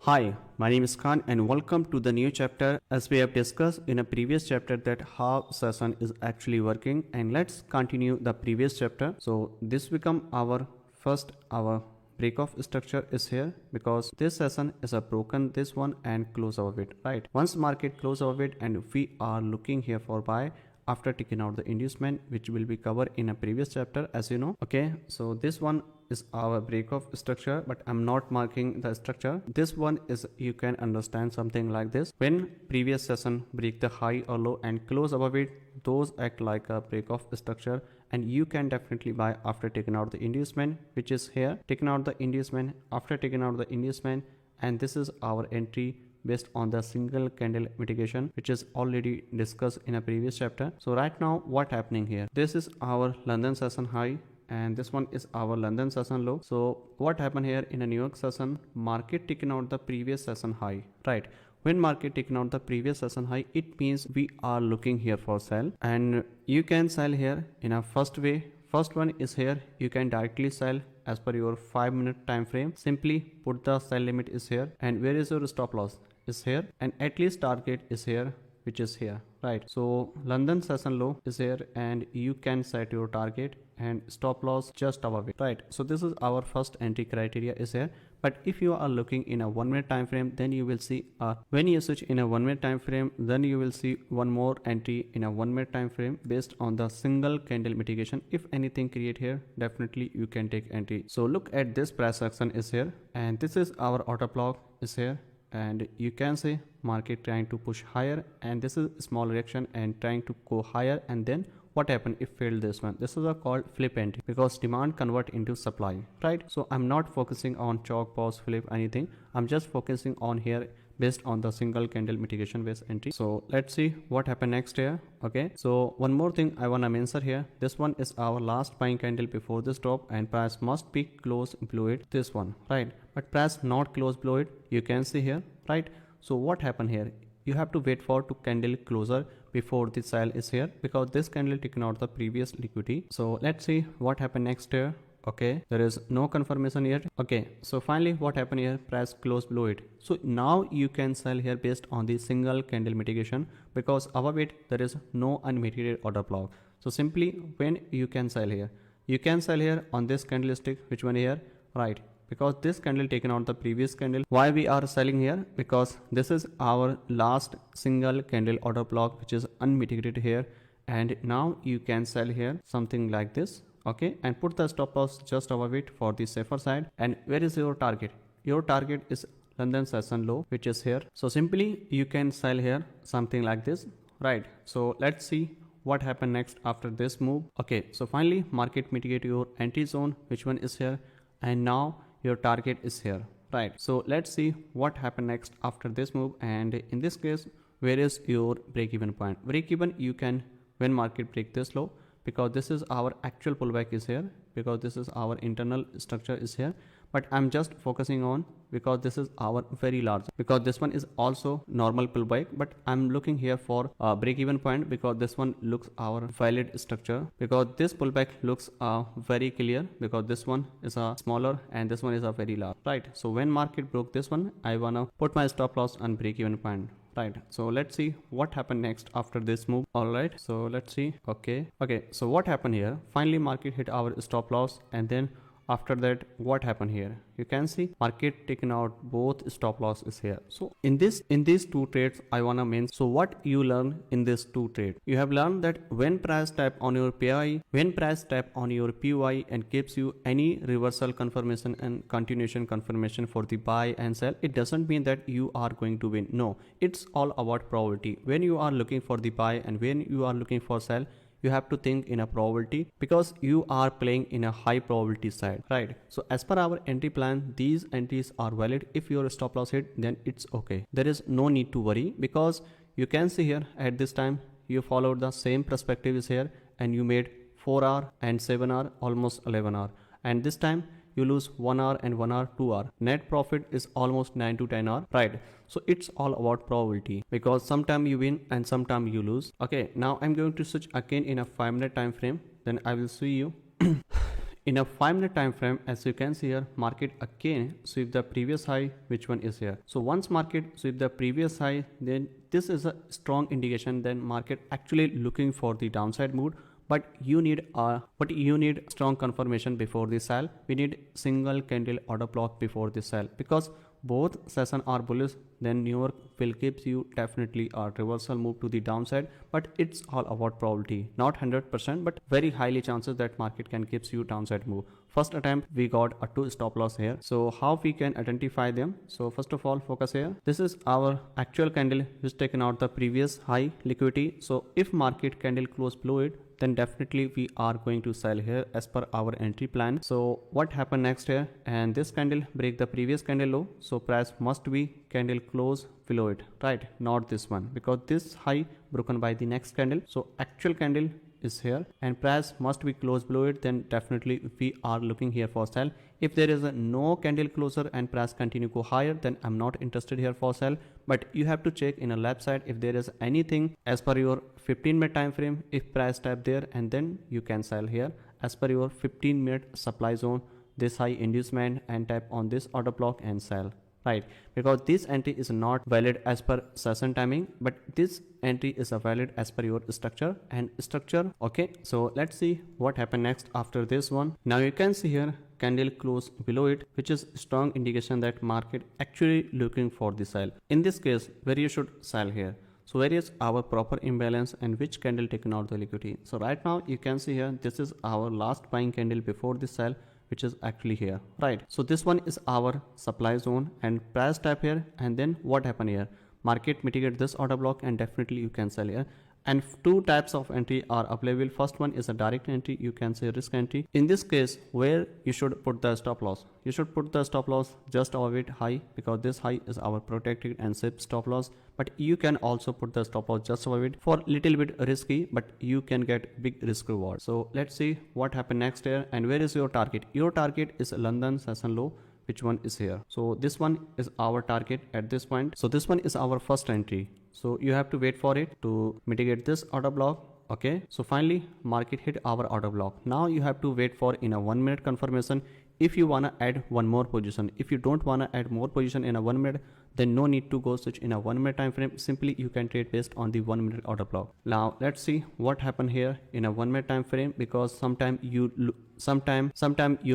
Hi, my name is Khan and welcome to the new chapter. As we have discussed in a previous chapter that how session is actually working, and let's continue the previous chapter. So this become our break off structure is here because this session is a broken this one and close our bit, right? Once market close our bit and we are looking here for buy after taking out the inducement, which will be covered in a previous chapter, as you know. Okay, so this one is our break off structure, but I'm not marking the structure. This one is, you can understand something like this: when previous session break the high or low and close above it, those act like a break off structure, and you can definitely buy after taking out the inducement, which is here. Taking out the inducement, after taking out the inducement, and this is our entry based on the single candle mitigation, which is already discussed in a previous chapter. So right now what happening here, this is our London session high and this one is our London session low. So what happened here in a New York session, market taking out the previous session high, right? When market taking out the previous session high, it means we are looking here for sell, and you can sell here in a first way. First one is here, you can directly sell as per your 5-minute time frame. Simply put the sell limit is here, and where is your stop loss is here, and at least target is here, which is here, right? So London session low is here and you can set your target and stop loss just above it, right? So this is our first entry criteria is here. But if you are looking in a 1-minute time frame, then you will see when you switch in a 1-minute time frame, then you will see one more entry in a 1-minute time frame based on the single candle mitigation. If anything create here, definitely you can take entry. So look at this price action is here, and this is our order block is here, and you can say market trying to push higher, and this is small reaction and trying to go higher, and then what happened if failed this one. This is a called flip entry because demand convert into supply, right? So I'm not focusing on chalk, pause, flip, anything. I'm just focusing on here based on the single candle mitigation based entry. So let's see what happened next here. Okay, so one more thing I want to mention here, this one is our last buying candle before this drop, and price must be close below it, this one, right? But price not close below it, you can see here, right? So what happened here, you have to wait for two candle closer before the sell is here, because this candle taken out the previous liquidity. So let's see what happened next here. Okay, there is no confirmation yet. Okay, so finally what happened here, price close below it. So now you can sell here based on the single candle mitigation, because above it there is no unmitigated order block. So simply when you can sell here, you can sell here on this candlestick, which one here, right? Because this candle taken out the previous candle. Why we are selling here? Because this is our last single candle order block, which is unmitigated here, and now you can sell here something like this. Okay, and put the stop loss just above it for the safer side. And where is your target? Your target is London session low, which is here. So simply you can sell here something like this, right? So let's see what happened next after this move. Okay, so finally market mitigate your entry zone, which one is here, and now your target is here, right? So let's see what happened next after this move. And in this case, where is your break even point? Break even you can when market break this low, because this is our actual pullback is here, because this is our internal structure is here. But I'm just focusing on because this is our very large, because this one is also normal pullback, but I'm looking here for a break even point because this one looks our valid structure, because this pullback looks very clear, because this one is a smaller and this one is a very large, right? So when market broke this one, I wanna put my stop loss on break even point, right? So let's see what happened next after this move. All right, so let's see. Okay, so what happened here, finally market hit our stop loss, and then after that what happened here, you can see market taken out both stop loss is here. So in these two trades I wanna mention. So what you learn in this two trade, you have learned that when price tap on your PI, when price tap on your PY and gives you any reversal confirmation and continuation confirmation for the buy and sell, it doesn't mean that you are going to win. No, it's all about probability. When you are looking for the buy and when you are looking for sell, you have to think in a probability, because you are playing in a high probability side, right? So as per our entry plan, these entries are valid. If your stop loss hit, then it's okay. There is no need to worry, because you can see here at this time you followed the same perspective is here, and you made 4 hour and 7 hour, almost 11 hour, and this time you lose 1 hour and 1 hour, 2 hour. Net profit is almost 9 to 10 hour, right? So it's all about probability, because sometime you win and sometime you lose. Okay, now I'm going to switch again in a 5-minute time frame, then I will see you In a 5-minute time frame, as you can see here, market again sweep the previous high, which one is here. So once market sweep the previous high, then this is a strong indication then market actually looking for the downside move. But you need strong confirmation before the sell. We need single candle order block before the sell, because both session are bullish, then New York will gives you definitely a reversal move to the downside, but it's all about probability, not 100%, but very highly chances that market can gives you downside move. First attempt we got a 2 stop loss here. So how we can identify them? So first of all, focus here. This is our actual candle which taken out the previous high liquidity. So if market candle close below it, then definitely we are going to sell here as per our entry plan. So what happened next here? And this candle break the previous candle low, so price must be candle close below it, right? Not this one, because this high broken by the next candle. So actual candle is here and price must be close below it, then definitely we are looking here for sell. If there is a no candle closer and price continue go higher, then I'm not interested here for sell. But you have to check in a left side if there is anything as per your 15-minute time frame. If price tap there, and then you can sell here as per your 15-minute supply zone, this high inducement, and tap on this order block and sell, right? Because this entry is not valid as per session timing, but this entry is a valid as per your structure and structure. Okay, so let's see what happened next after this one. Now you can see here candle close below it, which is strong indication that market actually looking for the sell. In this case, where you should sell here? So where is our proper imbalance and which candle taken out the liquidity? So right now you can see here, this is our last buying candle before the sell, which is actually here, right? So this one is our supply zone and price tap here, and then what happened here? Market mitigate this order block and definitely you can sell here. And two types of entry are available. First one is a direct entry, you can say risk entry. In this case, where you should put the stop loss? You should put the stop loss just above it high, because this high is our protected and safe stop loss. But you can also put the stop loss just above it for little bit risky, but you can get big risk reward. So let's see what happened next here. And where is your target? Your target is London session low, which one is here. So this one is our target at this point. So this one is our first entry. So you have to wait for it to mitigate this order block. Okay, so finally market hit our order block. Now you have to wait for in a 1 minute confirmation if you wanna add one more position. If you don't wanna add more position in a 1 minute, then no need to go switch in a 1 minute time frame. Simply you can trade based on the 1 minute order block. Now let's see what happened here in a 1 minute time frame, because sometime you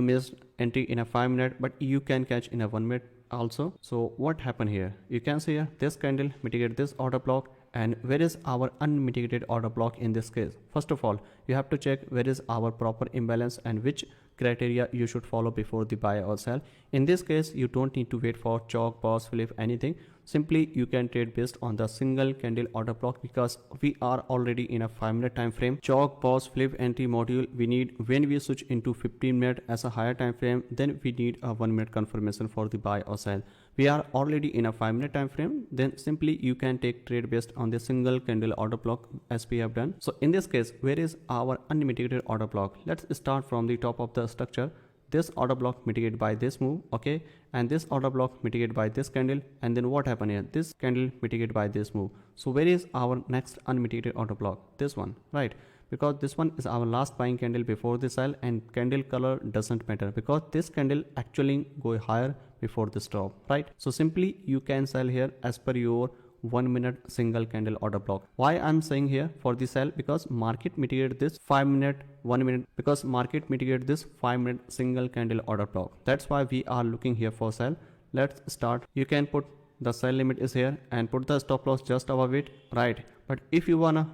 missed entry in a 5 minute, but you can catch in a 1 minute also. So what happened here? You can see here this candle mitigate this order block. And where is our unmitigated order block in this case? First of all, you have to check where is our proper imbalance and which criteria you should follow before the buy or sell. In this case, you don't need to wait for chalk, pause, flip, anything. Simply you can trade based on the single candle order block, because we are already in a 5 minute time frame. Chalk, pause, flip, entry module we need when we switch into 15 minute as a higher time frame, then we need a 1 minute confirmation for the buy or sell. We are already in a 5 minute time frame, then simply you can take trade based on the single candle order block as we have done. So in this case, where is our unmitigated order block? Let's start from the top of the structure. This order block mitigated by this move, okay, and this order block mitigated by this candle, and then what happened here? This candle mitigated by this move. So where is our next unmitigated order block? This one, right? Because this one is our last buying candle before the sell, and candle color doesn't matter because this candle actually go higher before the stop, right? So simply you can sell here as per your 1 minute single candle order block. Why I'm saying here for the sell? Because market mitigate this 5 minute 1 minute, because market mitigate this 5 minute single candle order block. That's why we are looking here for sell. Let's start. You can put the sell limit is here and put the stop loss just above it, right? But if you wanna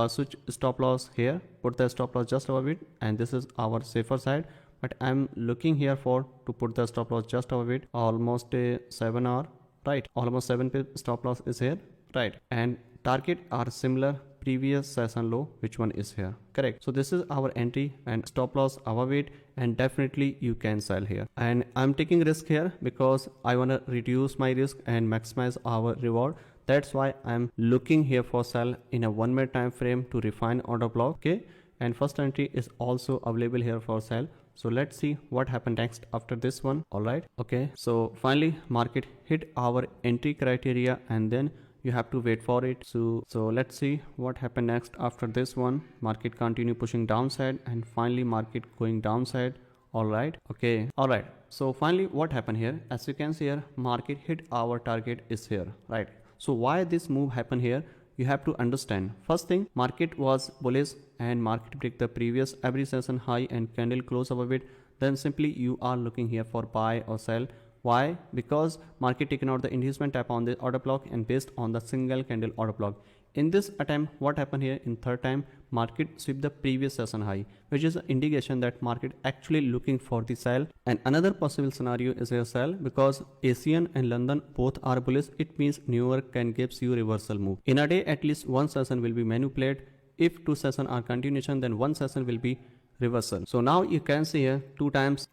switch stop loss here, put the stop loss just above it, and this is our safer side. But I'm looking here for to put the stop loss just above it, almost a 7 hour, right? Almost 7 pip stop loss is here, right? And target are similar previous session low, which one is here, correct? So this is our entry and stop loss above it, and definitely you can sell here. And I'm taking risk here because I want to reduce my risk and maximize our reward. That's why I'm looking here for sell in a 1 minute time frame to refine order block, okay? And first entry is also available here for sell. So let's see what happened next after this one. All right, okay, so finally market hit our entry criteria, and then you have to wait for it. So let's see what happened next after this one. Market continue pushing downside, and finally market going downside All right. Okay. All right. So finally, what happened here? As you can see here, market hit our target is here, right? So why this move happened here? You have to understand. First thing, market was bullish and market break the previous every session high and candle close above it. Then simply you are looking here for buy or sell. Why? Because market taken out the inducement tap on the order block and based on the single candle order block. In this attempt, what happened here in third time, market sweep the previous session high, which is an indication that market actually looking for the sell. And another possible scenario is a sell because Asian and London both are bullish. It means New York can gives you reversal move. In a day, at least one session will be manipulated. If two sessions are continuation, then one session will be reversal. So now you can see here 2 times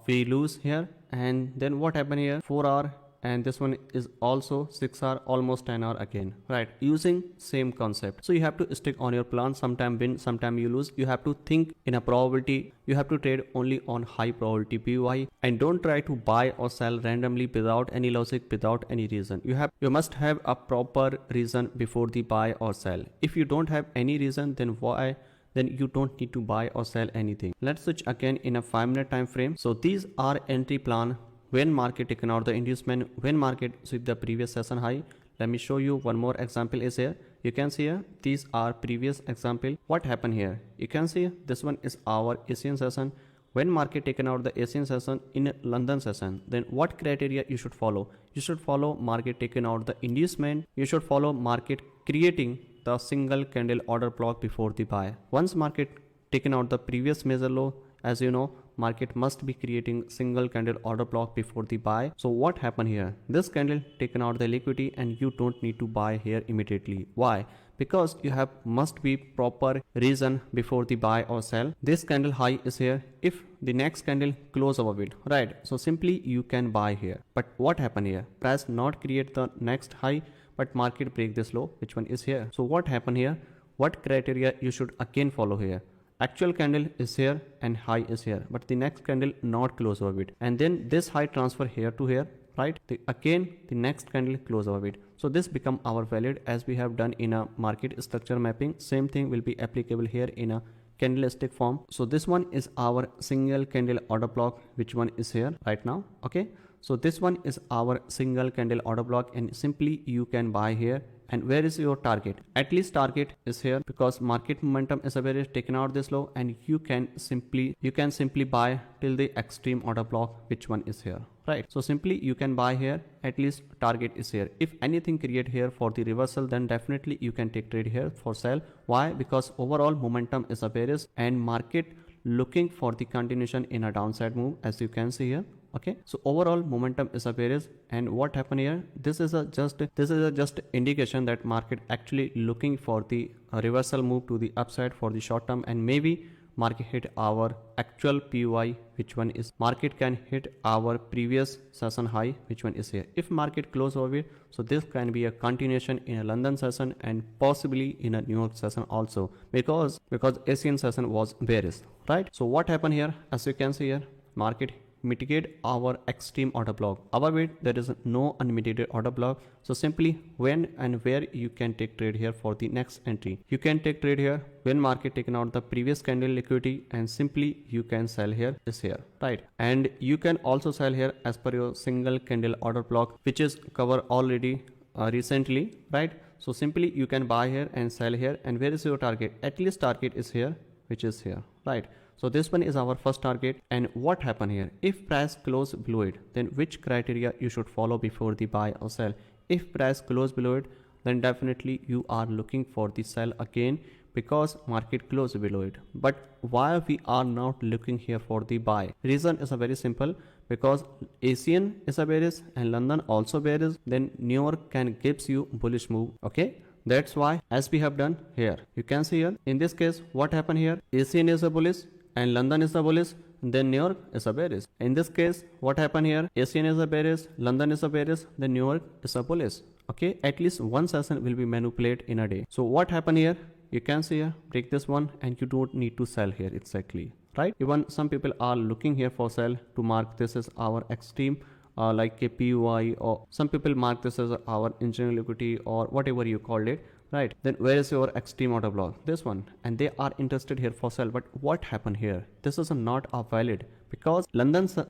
we lose here, and then what happened here 4 hour, and this one is also 6 hour, almost 10 hour again, right? Using same concept. So you have to stick on your plan. Sometime win, sometime you lose. You have to think in a probability. You have to trade only on high probability PY, and don't try to buy or sell randomly without any logic, without any reason. You must have a proper reason before the buy or sell. If you don't have any reason, then you don't need to buy or sell anything. Let's switch again in a 5-minute time frame. So these are entry plan when market taken out the inducement, when market sweep the previous session high. Let me show you one more example is here. You can see here, these are previous example. What happened here? You can see this one is our Asian session. When market taken out the Asian session in London session, then what criteria you should follow? You should follow market taken out the inducement. You should follow market creating the single candle order block before the buy. Once market taken out the previous major low, as you know, market must be creating single candle order block before the buy. So what happened here? This candle taken out the liquidity and you don't need to buy here immediately. Why? Because you have must be proper reason before the buy or sell. This candle high is here. If the next candle close above it, right? So simply you can buy here. But what happened here? Price not create the next high, but market break this low, which one is here. So what happened here? What criteria you should again follow here? Actual candle is here and high is here, but the next candle not close above it, and then this high transfer here to here, right? Again the next candle close above it. So this become our valid as we have done in a market structure mapping. Same thing will be applicable here in a candlestick form. So this one is our single candle order block, which one is here right now. Okay, so this one is our single candle order block, and simply you can buy here. And where is your target? At least target is here because market momentum is a very taken out this low, and you can simply buy till the extreme order block, which one is here, right? So simply you can buy here, at least target is here. If anything create here for the reversal, then definitely you can take trade here for sell. Why? Because overall momentum is a bearish and market looking for the continuation in a downside move, as you can see here. Okay, so overall momentum is a bearish, and what happened here? This is a just indication that market actually looking for the reversal move to the upside for the short term, and maybe market hit our actual PY, which one is market can hit our previous session high, which one is here. If market close over it, so this can be a continuation in a London session and possibly in a New York session also, because Asian session was bearish, right? So what happened here? As you can see here, market mitigate our extreme order block. Above it there is no unmitigated order block. So simply when and where you can take trade here for the next entry. You can take trade here when market taken out the previous candle liquidity, and simply you can sell here is here, right? And you can also sell here as per your single candle order block, which is covered already recently, right? So simply you can buy here and sell here. And where is your target? At least target is here, which is here, right? So this one is our first target. And what happened here? If price close below it, then which criteria you should follow before the buy or sell? If price close below it, then definitely you are looking for the sell again, because market close below it. But why we are not looking here for the buy? Reason is a very simple, because Asian is a bearish and London also bearish, then New York can gives you bullish move. Okay, that's why as we have done here, you can see here in this case what happened here? Asian is a bullish and London is a bullish, then New York is a bearish. In this case what happened here? Asian is a bearish, London is a bearish, then New York is a bullish. Okay, at least one session will be manipulated in a day. So what happened here? You can see here, take this one and you don't need to sell here exactly, right? Even some people are looking here for sell to mark this as our extreme like a PY, or some people mark this as our engineering liquidity or whatever you called it, right? Then where is your extreme order block? This one, and they are interested here for sell. But what happened here? This is not a valid, because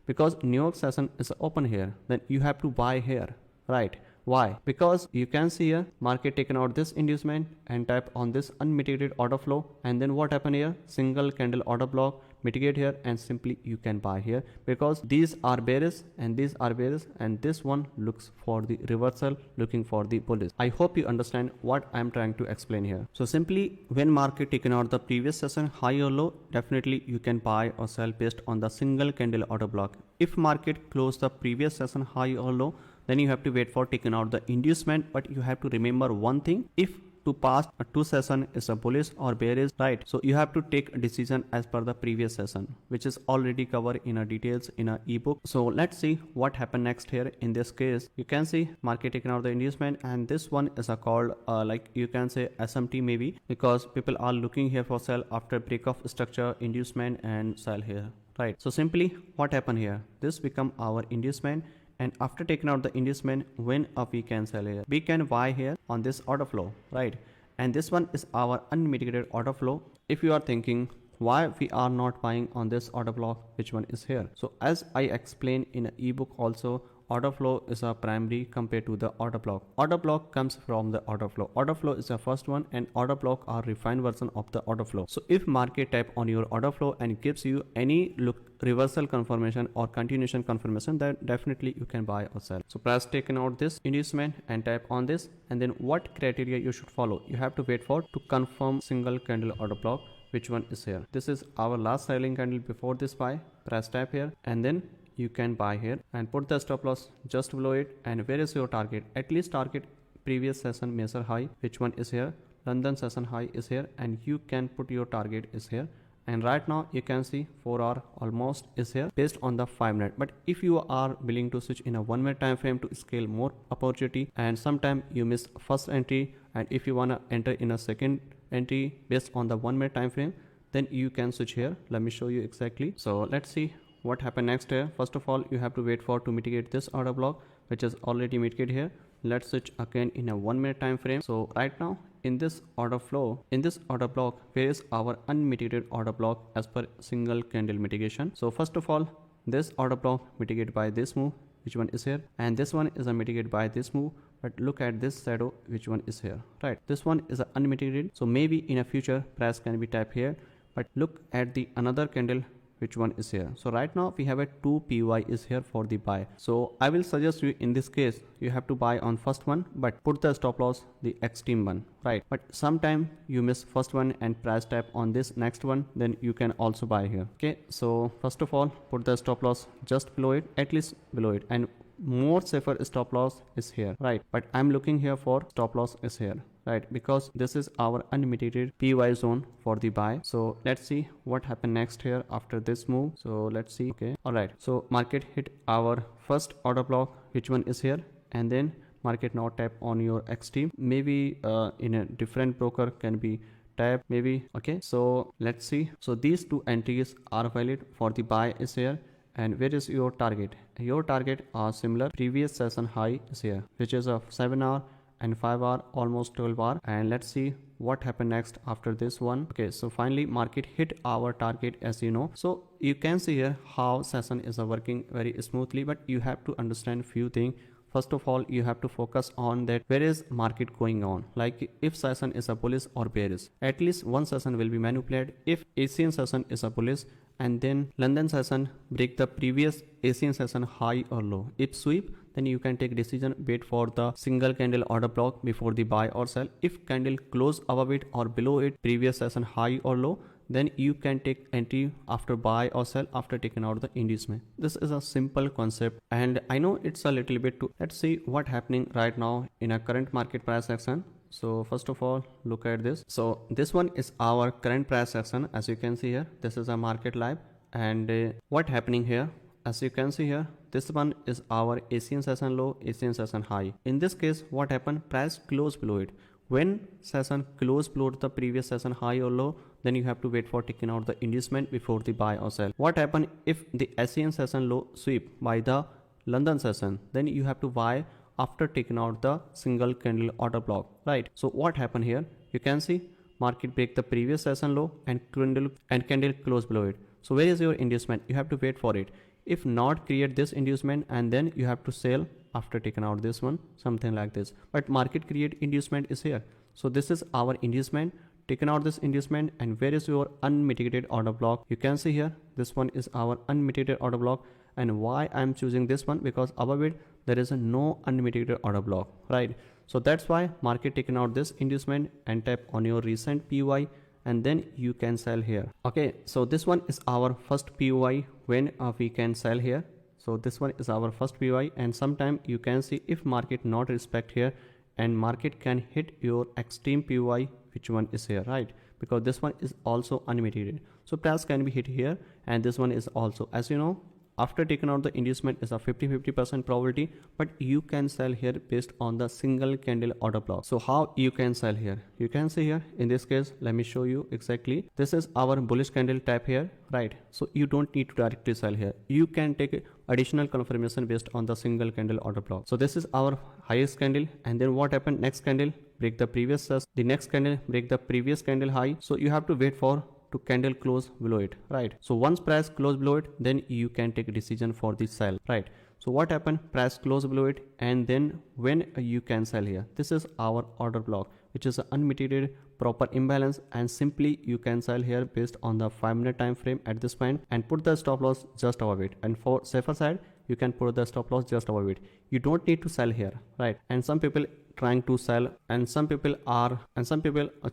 because New York session is open here, then you have to buy here, right? Why? Because you can see here market taken out this inducement and tap on this unmitigated order flow, and then what happen here, single candle order block, mitigate here, and simply you can buy here because these are bearish and these are bearish, and this one looks for the reversal, looking for the bullish. I hope you understand what I am trying to explain here. So simply when market taken out the previous session high or low, definitely you can buy or sell based on the single candle order block. If market closed the previous session high or low, then you have to wait for taking out the inducement, but you have to remember one thing: if to pass a two session is a bullish or bearish, right? So you have to take a decision as per the previous session, which is already covered in a details in a ebook. So let's see what happened next here. In this case, you can see market taking out the inducement, and this one is a called like you can say SMT maybe, because people are looking here for sell after break of structure, inducement, and sell here, right? So simply what happened here, this become our inducement, and after taking out the inducement, when up we can sell here, we can buy here on this order flow, right? And this one is our unmitigated order flow. If you are thinking why we are not buying on this order block, which one is here? So as I explained in an ebook also, order flow is a primary compared to the order block. Order block comes from the order flow. Order flow is the first one, and order block are refined version of the order flow. So if market tap on your order flow and gives you any look reversal confirmation or continuation confirmation, then definitely you can buy or sell. So press taken out this inducement and tap on this, and then what criteria you should follow? You have to wait for to confirm single candle order block, which one is here. This is our last selling candle before this buy. Press tap here, and then you can buy here and put the stop loss just below it. And where is your target? At least target previous session measure high, which one is here, London session high is here, and you can put your target is here. And right now you can see 4 hour almost is here based on the 5 minute. But if you are willing to switch in a 1 minute time frame to scale more opportunity, and sometime you miss first entry, and if you wanna enter in a second entry based on the 1 minute time frame, then you can switch here. Let me show you exactly. So let's see what happened next here. First of all, you have to wait for to mitigate this order block, which is already mitigated here. Let's switch again in a 1 minute time frame. So right now in this order flow, in this order block, where is our unmitigated order block as per single candle mitigation? So first of all, this order block mitigated by this move, which one is here, and this one is a mitigated by this move. But look at this shadow, which one is here, right? This one is a unmitigated. So maybe in a future price can be tapped here, but look at the another candle, which one is here. So right now we have a 2 PY is here for the buy. So I will suggest you in this case, you have to buy on first one, but put the stop loss the extreme one, right? But sometime you miss first one and price tap on this next one, then you can also buy here. Okay, so first of all, put the stop loss just below it, at least below it, and more safer stop loss is here, right? But I'm looking here for stop loss is here, right? Because this is our unmitigated PY zone for the buy. So let's see what happened next here after this move. So let's see. Okay, all right, so market hit our first order block, which one is here, and then market now tap on your extreme, maybe in a different broker can be tap maybe. Okay, so let's see. So these two entries are valid for the buy is here. And where is your target? Your target are similar. Previous session high is here, which is a 7 hour and 5 hour, almost 12 hour. And let's see what happened next after this one. Okay, so finally market hit our target, as you know. So you can see here how session is working very smoothly, but you have to understand few things. First of all, you have to focus on that where is market going on. Like if session is a bullish or bearish, at least one session will be manipulated. If Asian session is a bullish, and then London session break the previous Asian session high or low, if sweep, then you can take decision, wait for the single candle order block before the buy or sell. If candle close above it or below it previous session high or low, then you can take entry after buy or sell after taking out the inducement. This is a simple concept, and I know it's a little bit too. Let's see what happening right now in a current market price action. So first of all, look at this. So this one is our current price action. As you can see here, this is a market live, and what happening here, as you can see here, this one is our Asian session low, Asian session high. In this case, what happened? Price close below it. When session close below the previous session high or low, then you have to wait for taking out the inducement before the buy or sell. What happened if the Asian session low sweep by the London session? Then you have to buy after taking out the single candle order block, right? So what happened here? You can see market break the previous session low and candle close below it. So where is your inducement? You have to wait for it. If not, create this inducement and then you have to sell after taking out this one, something like this. But market create inducement is here. So this is our inducement. Taken out this inducement, and where is your unmitigated order block? You can see here, this one is our unmitigated order block. And why I'm choosing this one? Because above it there is no unmitigated order block, right? So that's why market taken out this inducement and tap on your recent POI, and then you can sell here. Okay, so this one is our first POI when we can sell here. So this one is our first POI, and sometime you can see if market not respect here and market can hit your extreme POI, which one is here, right? Because this one is also unmitigated. So price can be hit here, and this one is also, as you know, after taking out the inducement is a 50% probability, but you can sell here based on the single candle order block. So how you can sell here? You can see here, in this case, let me show you exactly. This is our bullish candle tap here, right? So you don't need to directly sell here. You can take additional confirmation based on the single candle order block. So this is our highest candle, and then what happened? Next candle break the previous, the next candle break the previous candle high. So you have to wait for to candle close below it, right? So once price close below it, then you can take a decision for the sell, right? So what happened? Price close below it, and then when you can sell here, this is our order block, which is an unmitigated proper imbalance, and simply you can sell here based on the 5-minute time frame at this point and put the stop loss just above it. And for safer side, you can put the stop loss just above it. You don't need to sell here, right? And some people trying to sell, and some people are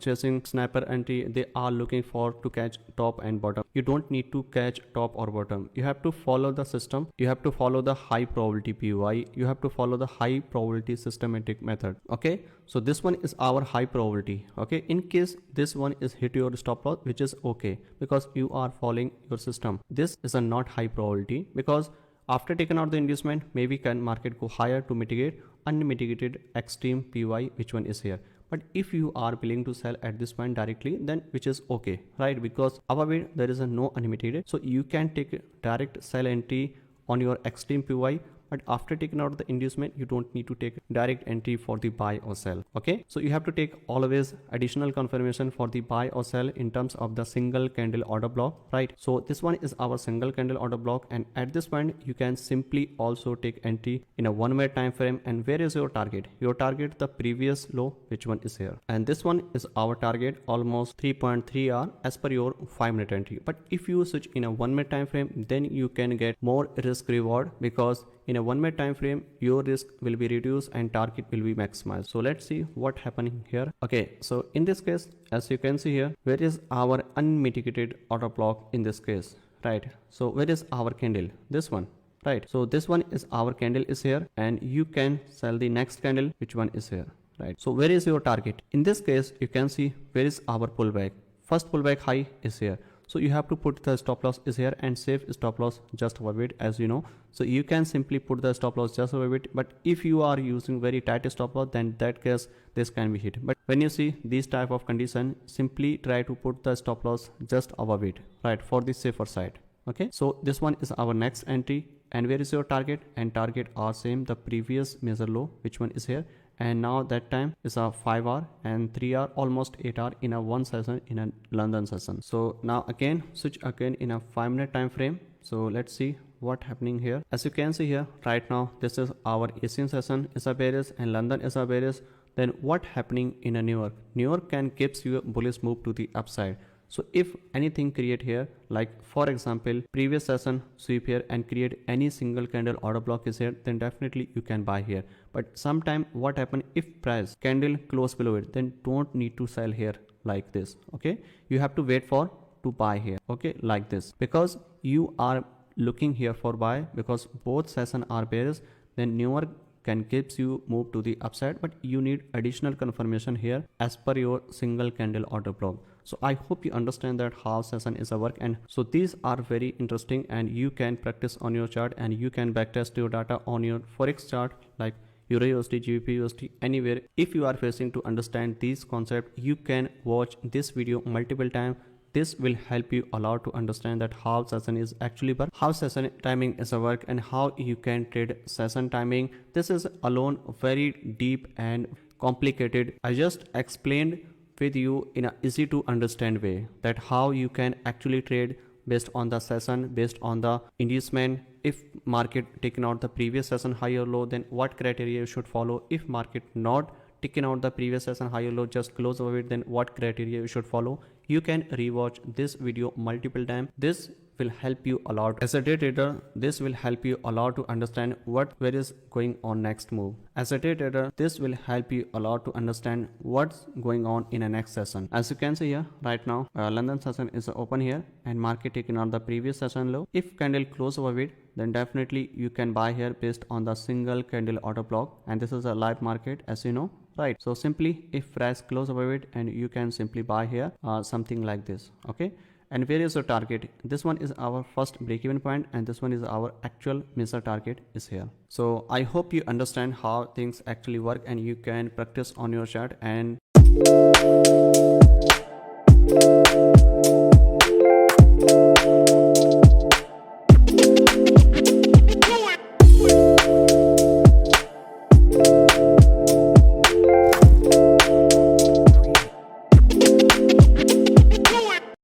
chasing sniper entry. They are looking for to catch top and bottom. You don't need to catch top or bottom. You have to follow the system. You have to follow the high probability POI. You have to follow the high probability systematic method. Okay, so this one is our high probability. Okay, in case this one is hit your stop loss, which is okay because you are following your system. This is a not high probability because after taking out the inducement, maybe can market go higher to mitigate unmitigated extreme POI, which one is here. But if you are willing to sell at this point directly, then which is okay, right? Because above it there is a no unmitigated, so you can take direct sell entry on your extreme POI. But after taking out the inducement, you don't need to take direct entry for the buy or sell. Okay, so you have to take always additional confirmation for the buy or sell in terms of the single candle order block, right? So this one is our single candle order block, and at this point you can simply also take entry in a 1-minute time frame. And where is your target? Your target the previous low, which one is here, and this one is our target almost 3.3 hour as per your 5-minute entry. But if you switch in a 1-minute time frame, then you can get more risk reward, because in a 1-minute time frame your risk will be reduced and target will be maximized. So let's see what happening here. Okay, so in this case, as you can see here, where is our unmitigated order block in this case, right? So where is our candle? This one, right? So this one is our candle is here, and you can sell the next candle, which one is here, right? So where is your target? In this case, you can see where is our pullback. First pullback high is here. So you have to put the stop loss is here and save stop loss just above it, as you know. So you can simply put the stop loss just above it. But if you are using very tight stop loss, then that case this can be hit. But when you see these type of condition, simply try to put the stop loss just above it, right, for the safer side. Okay, so this one is our next entry, and where is your target? And target are same, the previous major low, which one is here. And now that time is a 5 hour and 3 hour, almost 8 hour in a one session in a London session. So now again switch again in a 5-minute time frame. So let's see what happening here. As you can see here, right now this is our Asian session is a bearish and London is a bearish. Then what happening in a New York? New York can gives you a bullish move to the upside. So if anything create here, like for example previous session sweep here and create any single candle order block is here, then definitely you can buy here. But sometime what happen, if price candle close below it, then don't need to sell here like this. Okay, you have to wait for to buy here, okay, like this, because you are looking here for buy, because both session are bearish. Then New York can gives you move to the upside, but you need additional confirmation here as per your single candle order block. So I hope you understand that how session is a work, and so these are very interesting, and you can practice on your chart, and you can backtest your data on your forex chart like Euro USD, GBP USD, anywhere. If you are facing to understand these concepts, you can watch this video multiple times. This will help you a lot to understand that how session is actually work, how session timing is a work, and how you can trade session timing. This is alone very deep and complicated. I just explained with you in a easy to understand way that how you can actually trade based on the session, based on the inducement. If market taken out the previous session high or low, then what criteria you should follow. If market not taken out the previous session high or low, just close over it, then what criteria you should follow. You can rewatch this video multiple times. This will help you a lot as a day trader. This will help you a lot to understand where is going on next move. As a day trader, this will help you a lot to understand what's going on in a next session. As you can see here right now, London session is open here and market taking on the previous session low. If candle close over it, then definitely you can buy here based on the single candle order block, and this is a live market, as you know, right? So simply if price close over it, and you can simply buy here something like this. Okay, and where is your target? This one is our first break-even point, and this one is our actual missile target is here. So I hope you understand how things actually work, and you can practice on your chart. And